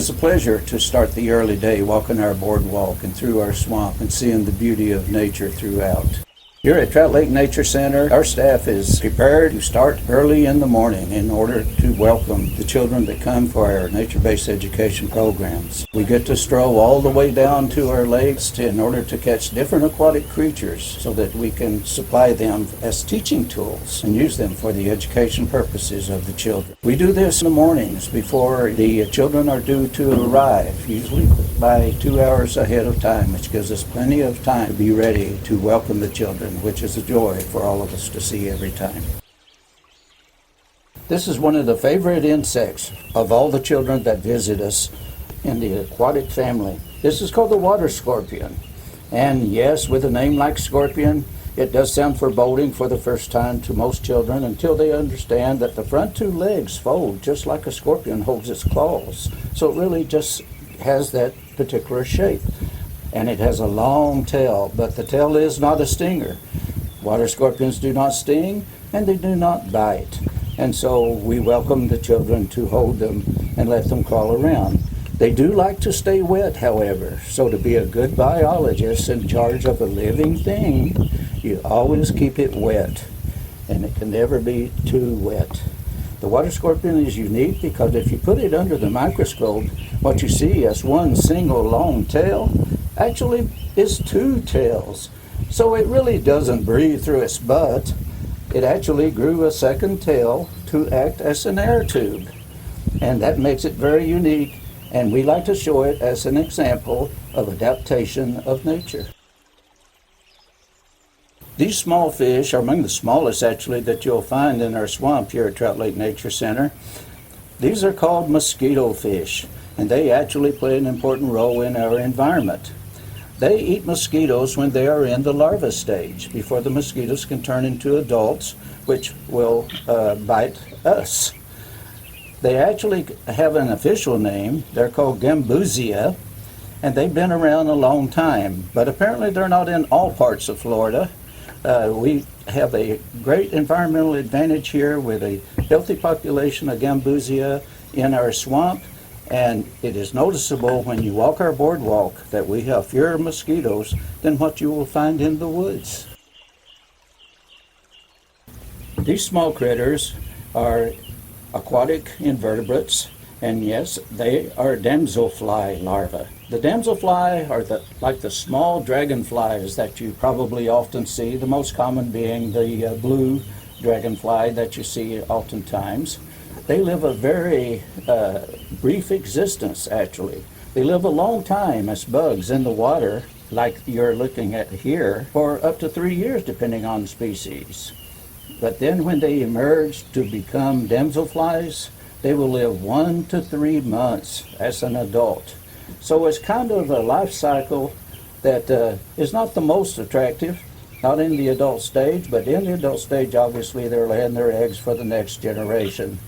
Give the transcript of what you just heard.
is a pleasure to start the early day walking our boardwalk and through our swamp and seeing the beauty of nature throughout. Here at Trout Lake Nature Center, our staff is prepared to start early in the morning in order to welcome the children that come for our nature-based education programs. We get to stroll all the way down to our lakes in order to catch different aquatic creatures so that we can supply them as teaching tools and use them for the education purposes of the children. We do this in the mornings before the children are due to arrive, usually by 2 hours ahead of time, which gives us plenty of time to be ready to welcome the children, which is a joy for all of us to see every time. This is one of the favorite insects of all the children that visit us in the aquatic family. This is called the water scorpion. And yes, with a name like scorpion, it does sound foreboding for the first time to most children until they understand that the front two legs fold just like a scorpion holds its claws. So it really just has that particular shape. And it has a long tail, but the tail is not a stinger. Water scorpions do not sting, and they do not bite. And so we welcome the children to hold them and let them crawl around. They do like to stay wet, however, so to be a good biologist in charge of a living thing, you always keep it wet, and it can never be too wet. The water scorpion is unique because if you put it under the microscope, what you see as one single long tail actually is two tails. So it really doesn't breathe through its butt. It actually grew a second tail to act as an air tube. And that makes it very unique, and we like to show it as an example of adaptation of nature. These small fish are among the smallest actually that you'll find in our swamp here at Trout Lake Nature Center. These are called mosquito fish, and they actually play an important role in our environment. They eat mosquitoes when they are in the larva stage, before the mosquitoes can turn into adults, which will bite us. They actually have an official name. They're called Gambusia, and they've been around a long time, but apparently they're not in all parts of Florida. We have a great environmental advantage here with a healthy population of Gambusia in our swamp. And it is noticeable when you walk our boardwalk that we have fewer mosquitoes than what you will find in the woods. These small critters are aquatic invertebrates, and yes, they are damselfly larvae. The damselfly are like the small dragonflies that you probably often see, the most common being the blue dragonfly that you see oftentimes. They live a very brief existence, actually. They live a long time as bugs in the water, like you're looking at here, for up to 3 years, depending on species. But then when they emerge to become damselflies, they will live 1 to 3 months as an adult. So it's kind of a life cycle that is not the most attractive, not in the adult stage, but in the adult stage, obviously, they're laying their eggs for the next generation.